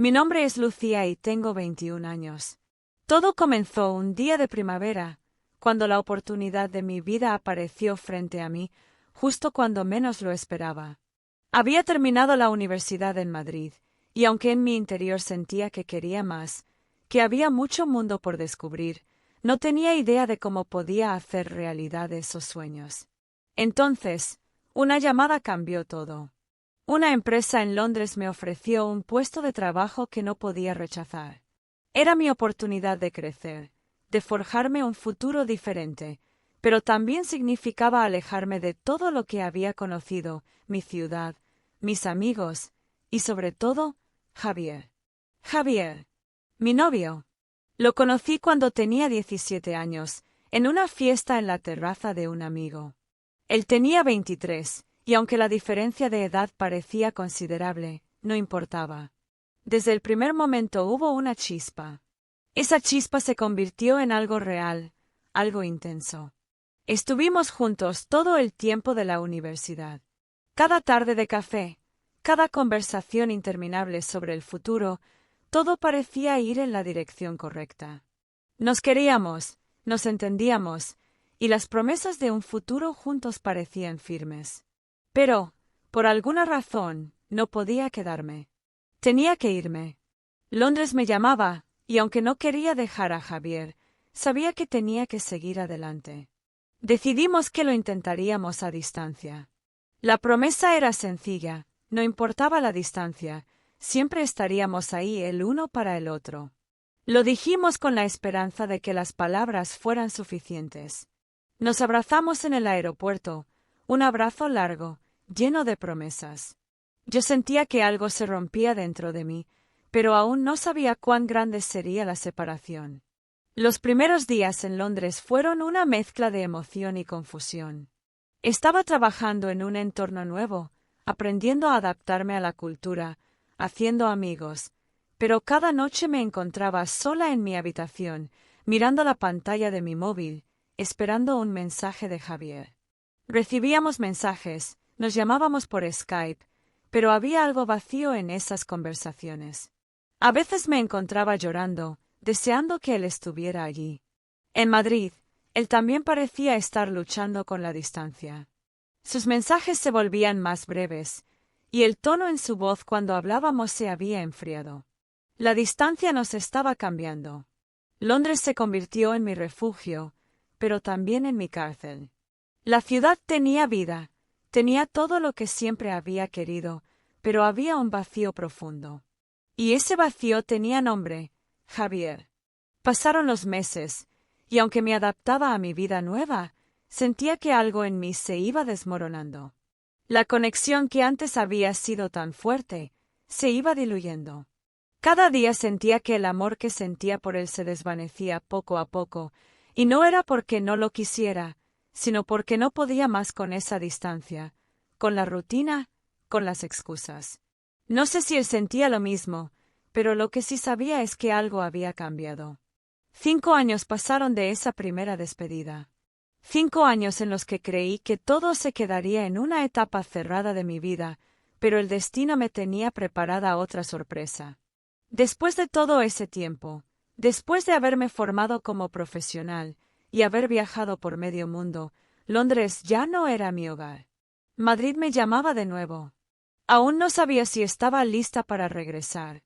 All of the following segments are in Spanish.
Mi nombre es Lucía y tengo 21 años. Todo comenzó un día de primavera, cuando la oportunidad de mi vida apareció frente a mí, justo cuando menos lo esperaba. Había terminado la universidad en Madrid, y aunque en mi interior sentía que quería más, que había mucho mundo por descubrir, no tenía idea de cómo podía hacer realidad esos sueños. Entonces, una llamada cambió todo. Una empresa en Londres me ofreció un puesto de trabajo que no podía rechazar. Era mi oportunidad de crecer, de forjarme un futuro diferente, pero también significaba alejarme de todo lo que había conocido, mi ciudad, mis amigos y, sobre todo, Javier. Javier, mi novio. Lo conocí cuando tenía 17 años, en una fiesta en la terraza de un amigo. Él tenía 23, y aunque la diferencia de edad parecía considerable, no importaba. Desde el primer momento hubo una chispa. Esa chispa se convirtió en algo real, algo intenso. Estuvimos juntos todo el tiempo de la universidad. Cada tarde de café, cada conversación interminable sobre el futuro, todo parecía ir en la dirección correcta. Nos queríamos, nos entendíamos, y las promesas de un futuro juntos parecían firmes. Pero, por alguna razón, no podía quedarme. Tenía que irme. Londres me llamaba, y aunque no quería dejar a Javier, sabía que tenía que seguir adelante. Decidimos que lo intentaríamos a distancia. La promesa era sencilla, no importaba la distancia, siempre estaríamos ahí el uno para el otro. Lo dijimos con la esperanza de que las palabras fueran suficientes. Nos abrazamos en el aeropuerto, un abrazo largo, lleno de promesas. Yo sentía que algo se rompía dentro de mí, pero aún no sabía cuán grande sería la separación. Los primeros días en Londres fueron una mezcla de emoción y confusión. Estaba trabajando en un entorno nuevo, aprendiendo a adaptarme a la cultura, haciendo amigos, pero cada noche me encontraba sola en mi habitación, mirando la pantalla de mi móvil, esperando un mensaje de Javier. Recibíamos mensajes, nos llamábamos por Skype, pero había algo vacío en esas conversaciones. A veces me encontraba llorando, deseando que él estuviera allí. En Madrid, él también parecía estar luchando con la distancia. Sus mensajes se volvían más breves, y el tono en su voz cuando hablábamos se había enfriado. La distancia nos estaba cambiando. Londres se convirtió en mi refugio, pero también en mi cárcel. La ciudad tenía vida, tenía todo lo que siempre había querido, pero había un vacío profundo. Y ese vacío tenía nombre, Javier. Pasaron los meses, y aunque me adaptaba a mi vida nueva, sentía que algo en mí se iba desmoronando. La conexión que antes había sido tan fuerte, se iba diluyendo. Cada día sentía que el amor que sentía por él se desvanecía poco a poco, y no era porque no lo quisiera, sino porque no podía más con esa distancia, con la rutina, con las excusas. No sé si él sentía lo mismo, pero lo que sí sabía es que algo había cambiado. 5 años pasaron de esa primera despedida. 5 años en los que creí que todo se quedaría en una etapa cerrada de mi vida, pero el destino me tenía preparada otra sorpresa. Después de todo ese tiempo, después de haberme formado como profesional y haber viajado por medio mundo, Londres ya no era mi hogar. Madrid me llamaba de nuevo. Aún no sabía si estaba lista para regresar,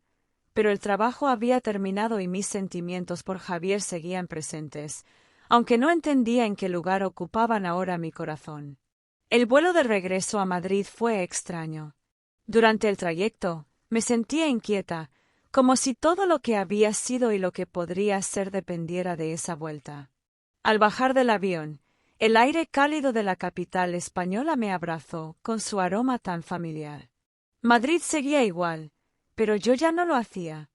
pero el trabajo había terminado y mis sentimientos por Javier seguían presentes, aunque no entendía en qué lugar ocupaban ahora mi corazón. El vuelo de regreso a Madrid fue extraño. Durante el trayecto, me sentía inquieta, como si todo lo que había sido y lo que podría ser dependiera de esa vuelta. Al bajar del avión, el aire cálido de la capital española me abrazó con su aroma tan familiar. Madrid seguía igual, pero yo ya no lo hacía.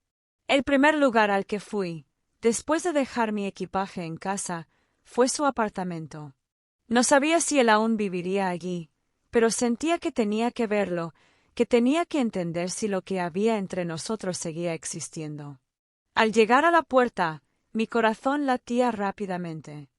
El primer lugar al que fui, después de dejar mi equipaje en casa, fue su apartamento. No sabía si él aún viviría allí, pero sentía que tenía que verlo, que tenía que entender si lo que había entre nosotros seguía existiendo. Al llegar a la puerta, mi corazón latía rápidamente.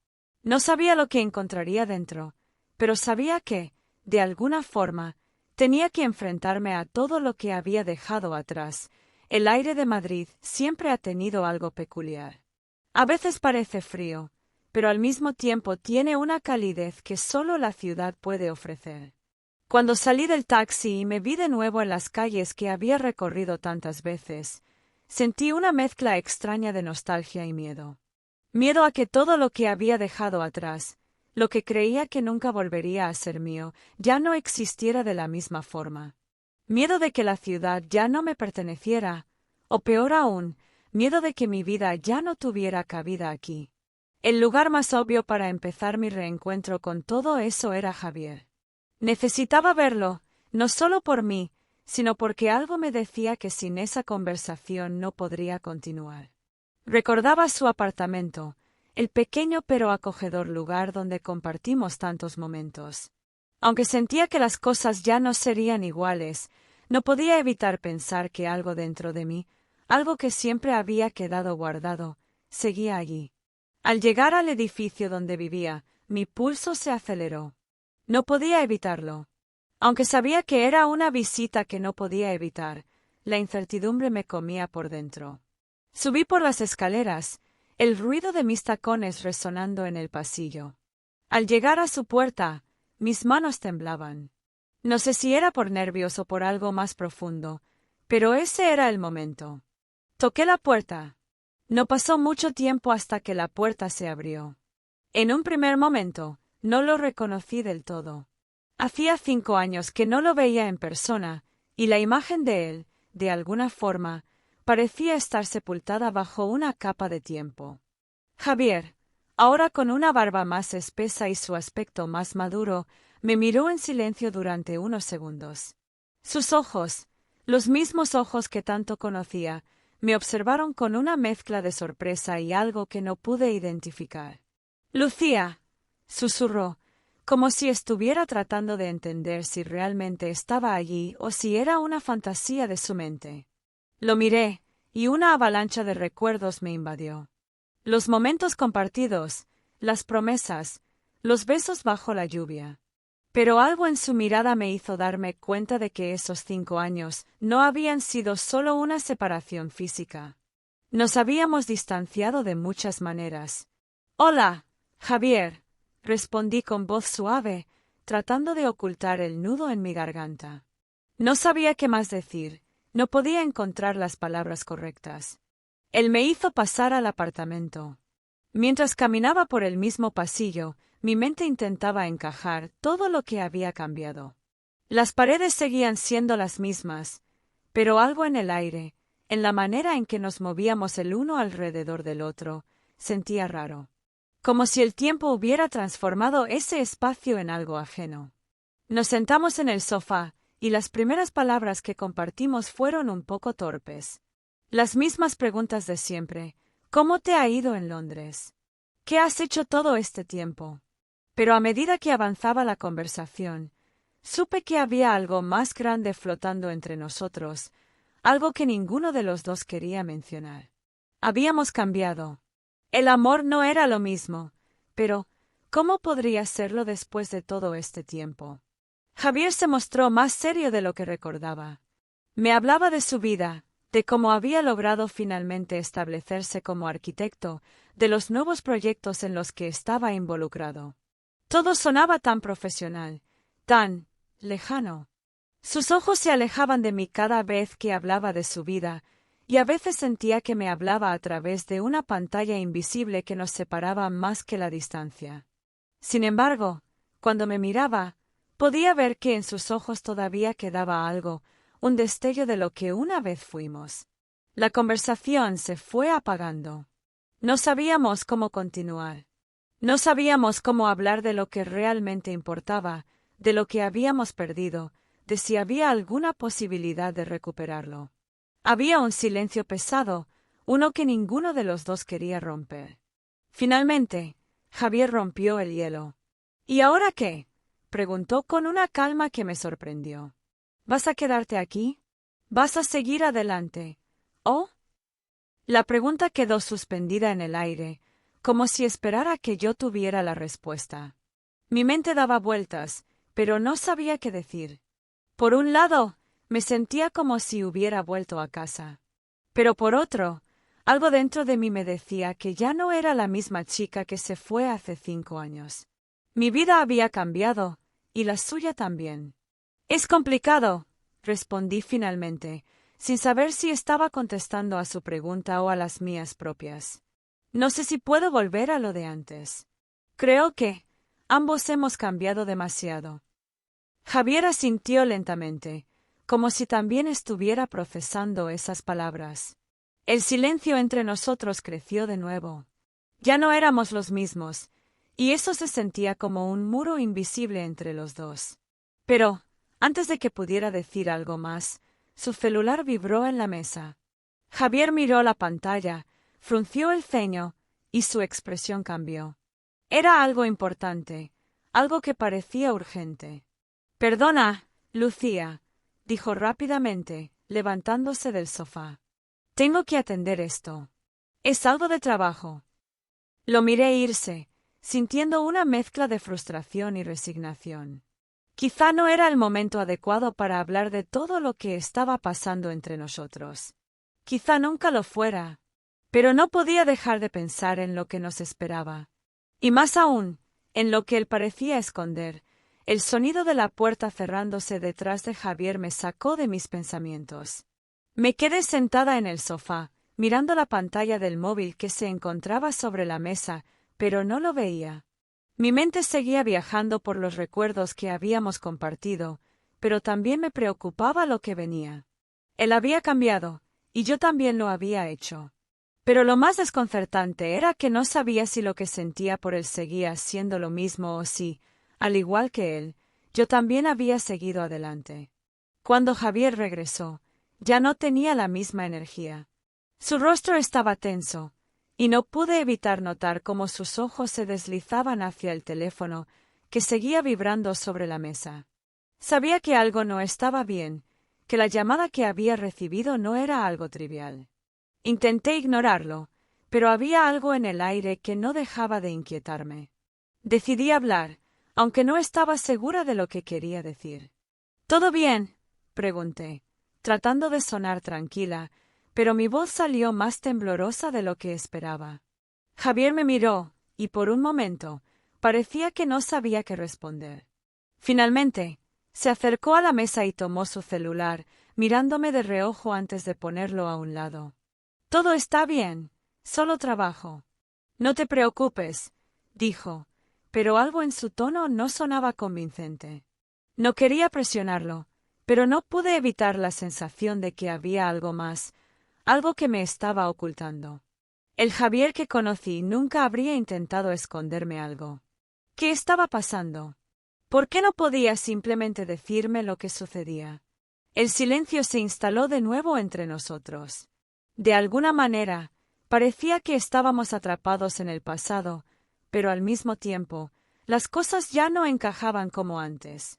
No sabía lo que encontraría dentro, pero sabía que, de alguna forma, tenía que enfrentarme a todo lo que había dejado atrás, El aire de Madrid siempre ha tenido algo peculiar. A veces parece frío, pero al mismo tiempo tiene una calidez que solo la ciudad puede ofrecer. Cuando salí del taxi y me vi de nuevo en las calles que había recorrido tantas veces, sentí una mezcla extraña de nostalgia y miedo. Miedo a que todo lo que había dejado atrás, lo que creía que nunca volvería a ser mío, ya no existiera de la misma forma. Miedo de que la ciudad ya no me perteneciera, o peor aún, miedo de que mi vida ya no tuviera cabida aquí. El lugar más obvio para empezar mi reencuentro con todo eso era Javier. Necesitaba verlo, no solo por mí, sino porque algo me decía que sin esa conversación no podría continuar. Recordaba su apartamento, el pequeño pero acogedor lugar donde compartimos tantos momentos. Aunque sentía que las cosas ya no serían iguales, no podía evitar pensar que algo dentro de mí, algo que siempre había quedado guardado, seguía allí. Al llegar al edificio donde vivía, mi pulso se aceleró. No podía evitarlo. Aunque sabía que era una visita que no podía evitar, la incertidumbre me comía por dentro. Subí por las escaleras, el ruido de mis tacones resonando en el pasillo. Al llegar a su puerta, mis manos temblaban. No sé si era por nervios o por algo más profundo, pero ese era el momento. Toqué la puerta. No pasó mucho tiempo hasta que la puerta se abrió. En un primer momento, no lo reconocí del todo. Hacía 5 años que no lo veía en persona, y la imagen de él, de alguna forma, parecía estar sepultada bajo una capa de tiempo. Javier, ahora con una barba más espesa y su aspecto más maduro, me miró en silencio durante unos segundos. Sus ojos, los mismos ojos que tanto conocía, me observaron con una mezcla de sorpresa y algo que no pude identificar. «Lucía», susurró, como si estuviera tratando de entender si realmente estaba allí o si era una fantasía de su mente. Lo miré, y una avalancha de recuerdos me invadió. Los momentos compartidos, las promesas, los besos bajo la lluvia. Pero algo en su mirada me hizo darme cuenta de que esos 5 años no habían sido solo una separación física. Nos habíamos distanciado de muchas maneras. «Hola, Javier», respondí con voz suave, tratando de ocultar el nudo en mi garganta. No sabía qué más decir, no podía encontrar las palabras correctas. Él me hizo pasar al apartamento. Mientras caminaba por el mismo pasillo, mi mente intentaba encajar todo lo que había cambiado. Las paredes seguían siendo las mismas, pero algo en el aire, en la manera en que nos movíamos el uno alrededor del otro, sentía raro. Como si el tiempo hubiera transformado ese espacio en algo ajeno. Nos sentamos en el sofá, y las primeras palabras que compartimos fueron un poco torpes. Las mismas preguntas de siempre. ¿Cómo te ha ido en Londres? ¿Qué has hecho todo este tiempo? Pero a medida que avanzaba la conversación, supe que había algo más grande flotando entre nosotros, algo que ninguno de los dos quería mencionar. Habíamos cambiado. El amor no era lo mismo, pero ¿cómo podría serlo después de todo este tiempo? Javier se mostró más serio de lo que recordaba. Me hablaba de su vida, de cómo había logrado finalmente establecerse como arquitecto, de los nuevos proyectos en los que estaba involucrado. Todo sonaba tan profesional, tan lejano. Sus ojos se alejaban de mí cada vez que hablaba de su vida, y a veces sentía que me hablaba a través de una pantalla invisible que nos separaba más que la distancia. Sin embargo, cuando me miraba, podía ver que en sus ojos todavía quedaba algo, un destello de lo que una vez fuimos. La conversación se fue apagando. No sabíamos cómo continuar. No sabíamos cómo hablar de lo que realmente importaba, de lo que habíamos perdido, de si había alguna posibilidad de recuperarlo. Había un silencio pesado, uno que ninguno de los dos quería romper. Finalmente, Javier rompió el hielo. «¿Y ahora qué?», preguntó con una calma que me sorprendió. «¿Vas a quedarte aquí? ¿Vas a seguir adelante? ¿Oh?» La pregunta quedó suspendida en el aire, como si esperara que yo tuviera la respuesta. Mi mente daba vueltas, pero no sabía qué decir. Por un lado, me sentía como si hubiera vuelto a casa. Pero por otro, algo dentro de mí me decía que ya no era la misma chica que se fue hace 5 años. Mi vida había cambiado, y la suya también. Es complicado, respondí finalmente, sin saber si estaba contestando a su pregunta o a las mías propias. No sé si puedo volver a lo de antes. Creo que ambos hemos cambiado demasiado. Javier asintió lentamente, como si también estuviera procesando esas palabras. El silencio entre nosotros creció de nuevo. Ya no éramos los mismos, y eso se sentía como un muro invisible entre los dos. Pero, antes de que pudiera decir algo más, su celular vibró en la mesa. Javier miró la pantalla, frunció el ceño, y su expresión cambió. Era algo importante, algo que parecía urgente. «Perdona, Lucía», dijo rápidamente, levantándose del sofá. «Tengo que atender esto. Es algo de trabajo». Lo miré irse, sintiendo una mezcla de frustración y resignación. Quizá no era el momento adecuado para hablar de todo lo que estaba pasando entre nosotros. Quizá nunca lo fuera, pero no podía dejar de pensar en lo que nos esperaba. Y más aún, en lo que él parecía esconder. El sonido de la puerta cerrándose detrás de Javier me sacó de mis pensamientos. Me quedé sentada en el sofá, mirando la pantalla del móvil que se encontraba sobre la mesa, pero no lo veía. Mi mente seguía viajando por los recuerdos que habíamos compartido, pero también me preocupaba lo que venía. Él había cambiado, y yo también lo había hecho. Pero lo más desconcertante era que no sabía si lo que sentía por él seguía siendo lo mismo o si, al igual que él, yo también había seguido adelante. Cuando Javier regresó, ya no tenía la misma energía. Su rostro estaba tenso, y no pude evitar notar cómo sus ojos se deslizaban hacia el teléfono, que seguía vibrando sobre la mesa. Sabía que algo no estaba bien, que la llamada que había recibido no era algo trivial. Intenté ignorarlo, pero había algo en el aire que no dejaba de inquietarme. Decidí hablar, aunque no estaba segura de lo que quería decir. «¿Todo bien?», pregunté, tratando de sonar tranquila, pero mi voz salió más temblorosa de lo que esperaba. Javier me miró, y por un momento, parecía que no sabía qué responder. Finalmente, se acercó a la mesa y tomó su celular, mirándome de reojo antes de ponerlo a un lado. «Todo está bien, solo trabajo». «No te preocupes», dijo, pero algo en su tono no sonaba convincente. No quería presionarlo, pero no pude evitar la sensación de que había algo más, algo que me estaba ocultando. El Javier que conocí nunca habría intentado esconderme algo. ¿Qué estaba pasando? ¿Por qué no podía simplemente decirme lo que sucedía? El silencio se instaló de nuevo entre nosotros. De alguna manera, parecía que estábamos atrapados en el pasado, pero al mismo tiempo, las cosas ya no encajaban como antes.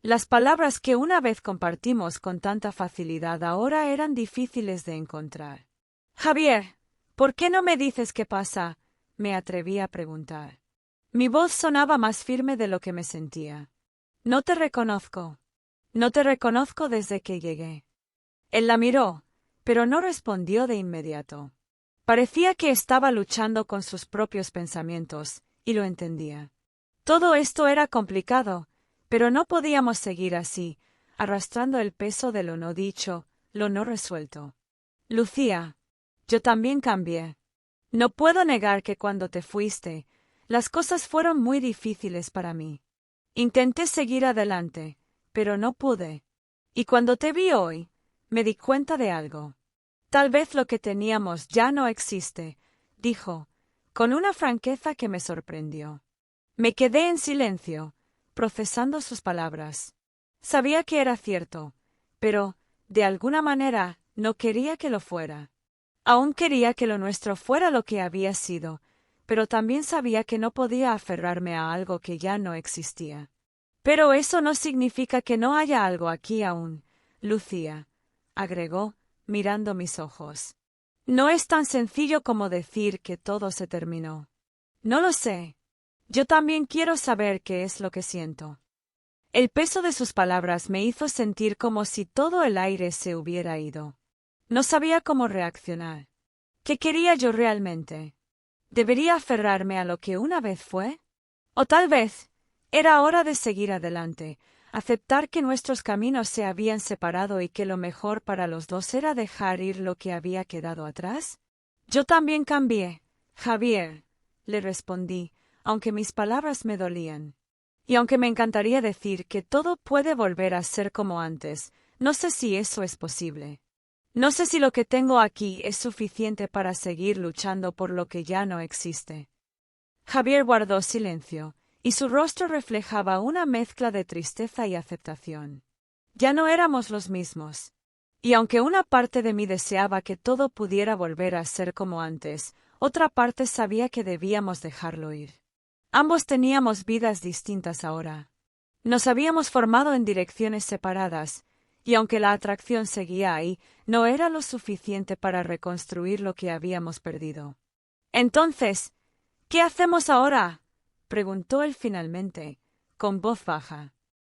Las palabras que una vez compartimos con tanta facilidad ahora eran difíciles de encontrar. «Javier, ¿por qué no me dices qué pasa?», me atreví a preguntar. Mi voz sonaba más firme de lo que me sentía. «No te reconozco. No te reconozco desde que llegué». Él la miró, pero no respondió de inmediato. Parecía que estaba luchando con sus propios pensamientos, y lo entendía. Todo esto era complicado, pero no podíamos seguir así, arrastrando el peso de lo no dicho, lo no resuelto. «Lucía, yo también cambié. No puedo negar que cuando te fuiste, las cosas fueron muy difíciles para mí. Intenté seguir adelante, pero no pude. Y cuando te vi hoy, me di cuenta de algo. Tal vez lo que teníamos ya no existe», dijo, con una franqueza que me sorprendió. Me quedé en silencio, procesando sus palabras. Sabía que era cierto, pero, de alguna manera, no quería que lo fuera. Aún quería que lo nuestro fuera lo que había sido, pero también sabía que no podía aferrarme a algo que ya no existía. «Pero eso no significa que no haya algo aquí aún, Lucía», agregó, mirando mis ojos. «No es tan sencillo como decir que todo se terminó. No lo sé. Yo también quiero saber qué es lo que siento». El peso de sus palabras me hizo sentir como si todo el aire se hubiera ido. No sabía cómo reaccionar. ¿Qué quería yo realmente? ¿Debería aferrarme a lo que una vez fue? O tal vez era hora de seguir adelante, aceptar que nuestros caminos se habían separado y que lo mejor para los dos era dejar ir lo que había quedado atrás. Yo también cambié, Javier, le respondí, aunque mis palabras me dolían. Y aunque me encantaría decir que todo puede volver a ser como antes, no sé si eso es posible. No sé si lo que tengo aquí es suficiente para seguir luchando por lo que ya no existe. Javier guardó silencio, y su rostro reflejaba una mezcla de tristeza y aceptación. Ya no éramos los mismos. Y aunque una parte de mí deseaba que todo pudiera volver a ser como antes, otra parte sabía que debíamos dejarlo ir. Ambos teníamos vidas distintas ahora. Nos habíamos formado en direcciones separadas, y aunque la atracción seguía ahí, no era lo suficiente para reconstruir lo que habíamos perdido. Entonces, ¿qué hacemos ahora?, preguntó él finalmente, con voz baja.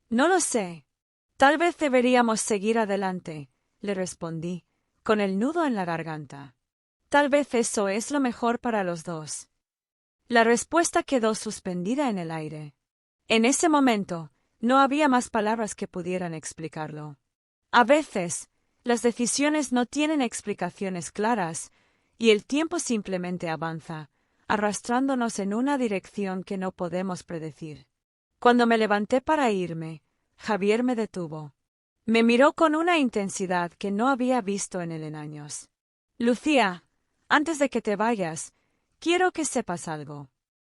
No lo sé. Tal vez deberíamos seguir adelante, le respondí, con el nudo en la garganta. Tal vez eso es lo mejor para los dos. La respuesta quedó suspendida en el aire. En ese momento, no había más palabras que pudieran explicarlo. A veces, las decisiones no tienen explicaciones claras, y el tiempo simplemente avanza, arrastrándonos en una dirección que no podemos predecir. Cuando me levanté para irme, Javier me detuvo. Me miró con una intensidad que no había visto en él en años. Lucía, antes de que te vayas, quiero que sepas algo.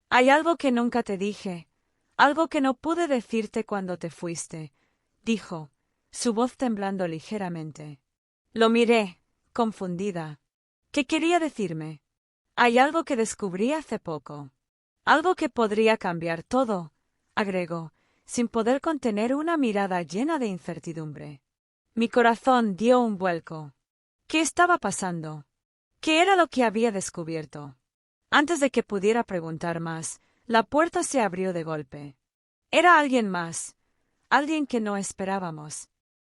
Hay algo que nunca te dije, algo que no pude decirte cuando te fuiste, dijo, su voz temblando ligeramente. Lo miré, confundida. ¿Qué quería decirme? Hay algo que descubrí hace poco. Algo que podría cambiar todo, agregó, sin poder contener una mirada llena de incertidumbre. Mi corazón dio un vuelco. ¿Qué estaba pasando? ¿Qué era lo que había descubierto? Antes de que pudiera preguntar más, la puerta se abrió de golpe. Era alguien más, alguien que no esperábamos.